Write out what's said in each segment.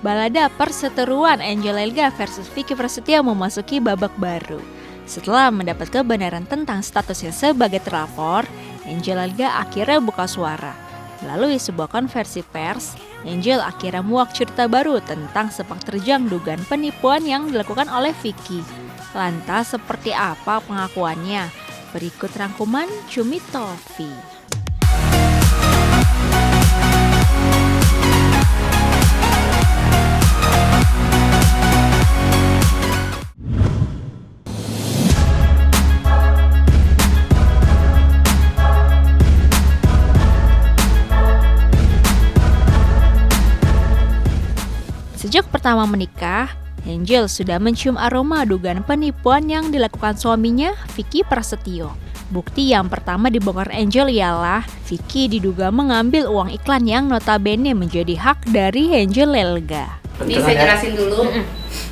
Balada perseteruan Angel Elga versus Vicky Prasetyo memasuki babak baru. Setelah mendapat kebenaran tentang statusnya sebagai terlapor, Angel Elga akhirnya buka suara. Melalui sebuah konversi pers, Angel akhirnya muak cerita baru tentang sepak terjang dugaan penipuan yang dilakukan oleh Vicky. Lantas seperti apa pengakuannya? Berikut rangkuman Cumi Tofi. Sejak pertama menikah, Angel sudah mencium aroma dugaan penipuan yang dilakukan suaminya, Vicky Prasetyo. Bukti yang pertama dibongkar Angel ialah Vicky diduga mengambil uang iklan yang notabene menjadi hak dari Angel Elga. Ini saya jelasin dulu,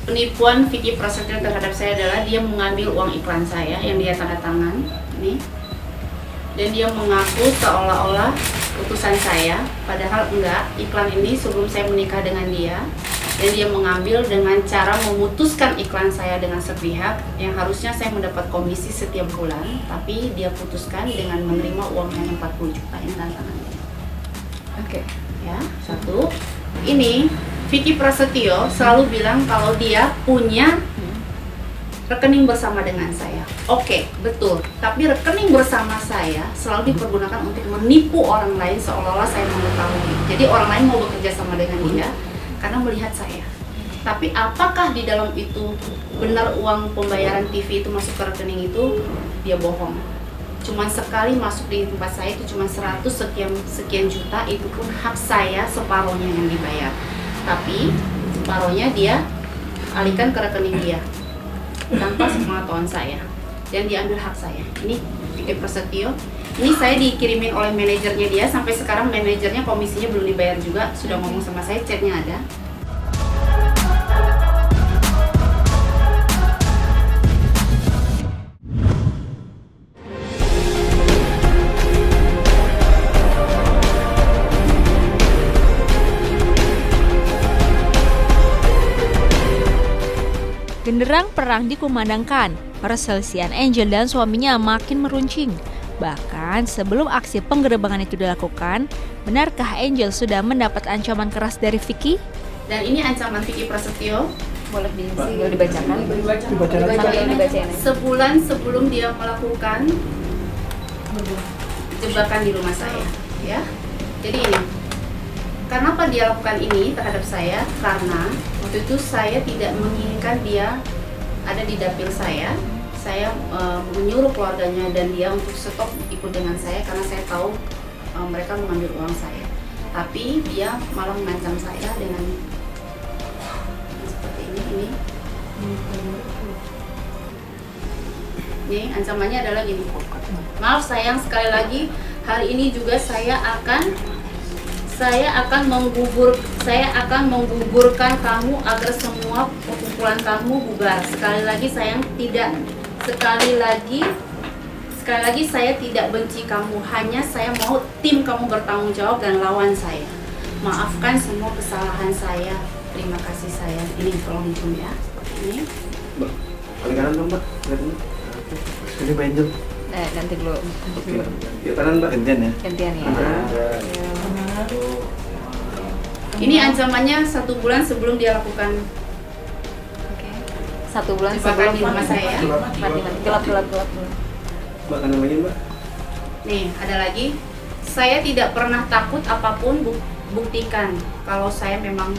penipuan Vicky Prasetyo terhadap saya adalah dia mengambil uang iklan saya yang dia tanda tangan, nih, dan dia mengaku seolah-olah utusan saya, padahal enggak. Iklan ini sebelum saya menikah dengan dia, dan dia mengambil dengan cara memutuskan iklan saya dengan sepihak yang harusnya saya mendapat komisi setiap bulan, tapi dia putuskan dengan menerima uang hanya 40 juta yang tantangannya. Oke. Ya, satu. Ini Vicky Prasetyo selalu bilang kalau dia punya rekening bersama dengan saya. Oke, betul. Tapi rekening bersama saya selalu dipergunakan untuk menipu orang lain seolah-olah saya mengetahui. Jadi orang lain mau bekerja sama dengan dia karena melihat saya. Tapi apakah di dalam itu benar uang pembayaran TV itu masuk ke rekening itu? Dia bohong. Cuman sekali masuk di tempat saya itu cuma 100 sekian juta, itu pun hak saya separohnya yang dibayar. Tapi separohnya dia alihkan ke rekening dia tanpa sepengetahuan saya, dan diambil hak saya. Ini Vicky Prasetyo. Ini saya dikirimin oleh manajernya dia, sampai sekarang manajernya komisinya belum dibayar juga, sudah ngomong sama saya, chatnya ada. Genderang perang dikumandangkan, perselisihan Angel dan suaminya makin meruncing. Bahkan sebelum aksi penggerebekan itu dilakukan, benarkah Angel sudah mendapat ancaman keras dari Vicky? Dan ini ancaman Vicky Prasetyo. Boleh dibacakan? Dibacakan. Sebulan sebelum dia melakukan jebakan di rumah saya, ya. Jadi ini, kenapa dia lakukan ini terhadap saya? Karena waktu itu saya tidak menginginkan dia ada di dapil saya. Saya menyuruh keluarganya dan dia untuk stop ikut dengan saya karena saya tahu mereka mengambil uang saya. Tapi dia malah mengancam saya dengan seperti ini. Nih, ancamannya adalah gini. Maaf sayang, sekali lagi hari ini juga saya akan menggugurkan kamu agar semua perkumpulan kamu bubar. Sekali lagi saya tidak benci kamu, hanya saya mau tim kamu bertanggung jawab dan lawan saya. Maafkan semua kesalahan saya. Terima kasih sayang. Ini tolong dicium ya. Ini. Mbak, paling kanan dong Mbak. Ini Mbak Angel. Nanti dulu. Yuk kanan Mbak. Gantian ya. Gantian ya. Ini ancamannya 1 bulan sebelum dia lakukan. Oke. 1 bulan jebakan sebelum di rumah saya. Mati. Gelap. Mbak kanan lagi Mbak. Nih, ada lagi. Saya tidak pernah takut apapun, buktikan kalau saya memang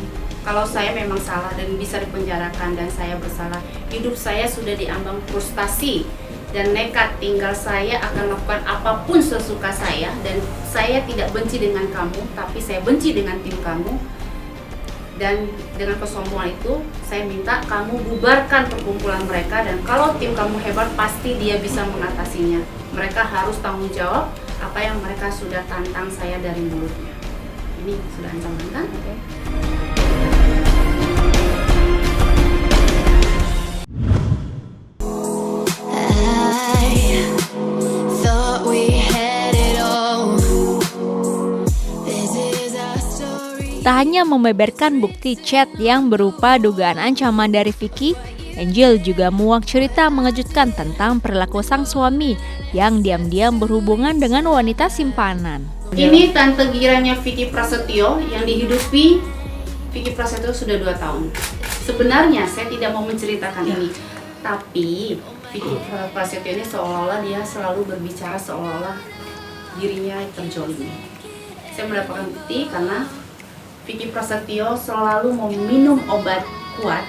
salah dan bisa dipenjarakan dan saya bersalah. Hidup saya sudah diambang frustasi dan nekat, tinggal saya akan melakukan apapun sesuka saya, dan saya tidak benci dengan kamu, tapi saya benci dengan tim kamu. Dan dengan kesombongan itu saya minta kamu bubarkan perkumpulan mereka, dan kalau tim kamu hebat pasti dia bisa mengatasinya. Mereka harus tanggung jawab apa yang mereka sudah tantang saya dari mulutnya. Ini sudah ancaman kan? Oke. Tak hanya membeberkan bukti chat yang berupa dugaan ancaman dari Vicky, Angel juga muak cerita mengejutkan tentang perilaku sang suami yang diam-diam berhubungan dengan wanita simpanan. Ini tante giranya Vicky Prasetyo yang dihidupi Vicky Prasetyo sudah 2 tahun. Sebenarnya saya tidak mau menceritakan ini, tapi Vicky Prasetyo ini seolah-olah dia selalu berbicara seolah-olah dirinya terjolimi. Saya mendapatkan bukti karena Vicky Prasetyo selalu meminum obat kuat.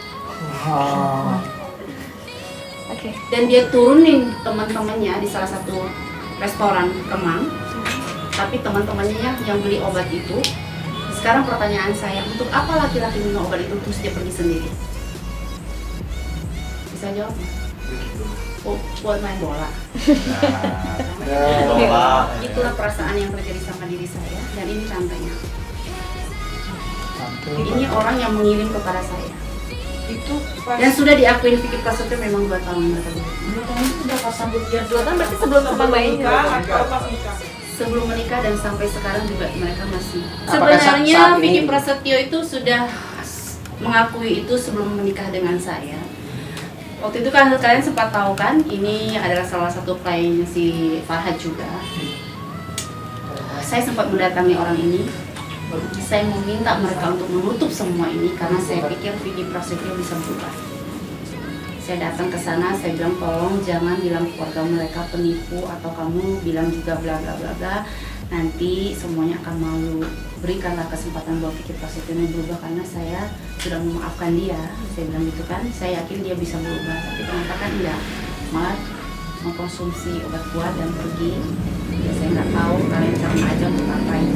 Oke. Dan dia turunin teman-temannya di salah satu restoran Kemang. Tapi teman-temannya yang beli obat itu, sekarang pertanyaan saya, untuk apa laki-laki minum obat itu terus dia pergi sendiri? Bisa jawab nggak? Buat main bola. Itulah perasaan yang terjadi sama diri saya, dan ini tantenya. Ini orang yang mengirim kepada saya. Dan sudah diakuin Vicky Prasetyo memang 2 tahun mereka berdua. 2 tahun itu udah pas sambut dia. 2 tahun berarti sebelum Abang bayi Sebelum menikah dan sampai sekarang juga mereka masih. Apakah Sebenarnya saat ini- Vicky Prasetyo itu sudah mengakui itu sebelum menikah dengan saya. Waktu itu kan kalian sempat tahu kan, ini adalah salah satu kliennya si Farhad juga. Saya sempat mendatangi orang ini. Saya meminta mereka untuk menutup semua ini karena saya pikir Vicky Prasetyo bisa berubah. Saya datang ke sana, saya bilang tolong jangan bilang keluarga mereka penipu atau kamu bilang juga bla bla bla bla. Nanti semuanya akan malu. Berikanlah kesempatan buat Vicky Prasetyo ini berubah karena saya sudah memaafkan dia. Saya bilang gitu kan, saya yakin dia bisa berubah. Tapi ternyata kan enggak, malah mengkonsumsi obat kuat dan pergi. Ya saya nggak tahu kalian sama aja untuk ngapain.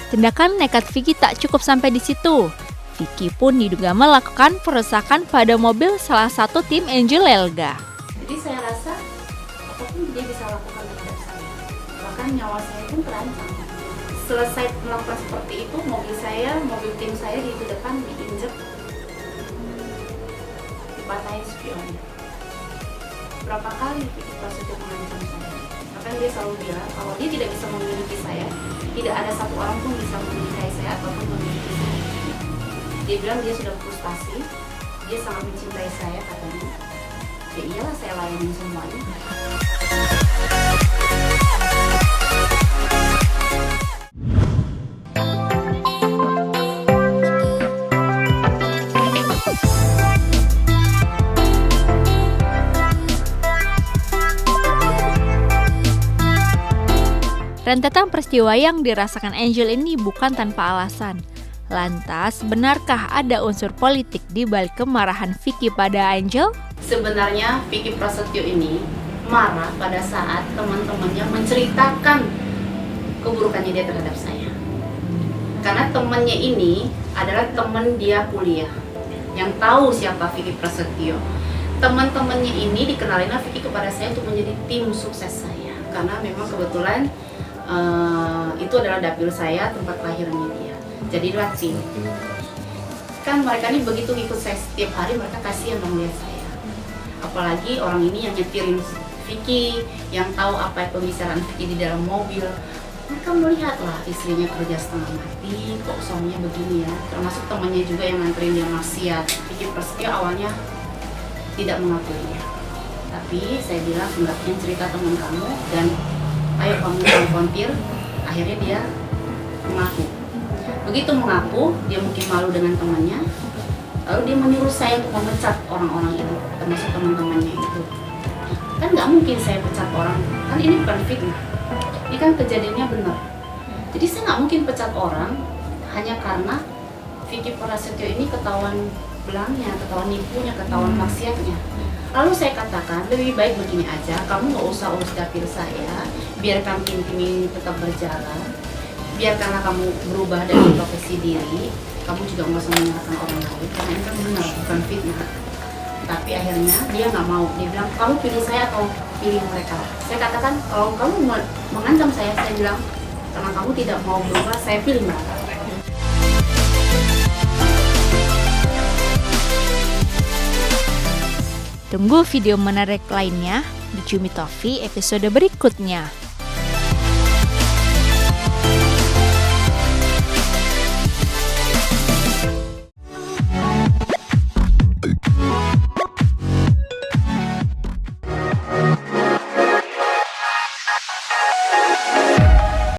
Tindakan nekat Vicky tak cukup sampai di situ. Vicky pun diduga melakukan perusakan pada mobil salah satu tim Angel Elga. Jadi saya rasa apapun dia bisa lakukan terhadap saya. Bahkan nyawa saya pun terancam. Selesai melakukan seperti itu, mobil tim saya di depan diinjek, dipatahin spionnya. Berapa kali Vicky Prasetyo mengancam saya. Bahkan dia selalu bilang kalau dia tidak bisa memiliki saya, tidak ada satu orang pun bisa menikahi saya ataupun memiliki saya. Dia bilang dia sudah frustasi, dia sangat mencintai saya katanya. Ya iyalah saya layanin semuanya. Rentetan peristiwa yang dirasakan Angel ini bukan tanpa alasan. Lantas, benarkah ada unsur politik di balik kemarahan Vicky pada Angel? Sebenarnya Vicky Prasetyo ini marah pada saat teman-temannya menceritakan keburukannya dia terhadap saya. Karena temannya ini adalah teman dia kuliah yang tahu siapa Vicky Prasetyo. Teman-temannya ini dikenalin Vicky kepada saya untuk menjadi tim sukses saya. Karena memang kebetulan itu adalah dapil saya, tempat kelahirannya dia. Jadilah tim. Kan mereka ini begitu ikut saya setiap hari, mereka kasihan dong lihat saya. Apalagi orang ini yang nyetirin Vicky, yang tahu apa yang pembicaraan Vicky di dalam mobil. Mereka melihatlah istrinya kerja setengah mati, kok suaminya begini ya. Termasuk temannya juga yang nganterin dia maksiat. Vicky Prasetyo awalnya tidak mengakuinya. Tapi saya bilang enggak, cerita teman kamu dan ayo kamu konfrontir. Akhirnya dia mengaku. Begitu mengaku, dia mungkin malu dengan temannya. Lalu dia menyuruh saya untuk memecat orang-orang itu, termasuk teman-temannya itu. Kan nggak mungkin saya pecat orang, kan ini bukan fitnah. Ini kan kejadiannya benar. Jadi saya nggak mungkin pecat orang hanya karena Vicky Prasetyo ini ketahuan belangnya, ketahuan nipunya, ketahuan maksiatnya. Lalu saya katakan, lebih baik begini aja, kamu nggak usah urus dapil saya, biarkan tim ini tetap berjalan, biarkanlah kamu berubah dari profesi diri, kamu juga nggak usah menyalahkan orang lain, karena ini kan benar, bukan fitnah. Tapi akhirnya dia nggak mau. Dia bilang, kamu pilih saya atau pilih mereka. Saya katakan, kalau kamu mengancam saya bilang, karena kamu tidak mau berubah, saya pilih mereka. Tunggu video menarik lainnya di Cumi Toffee episode berikutnya.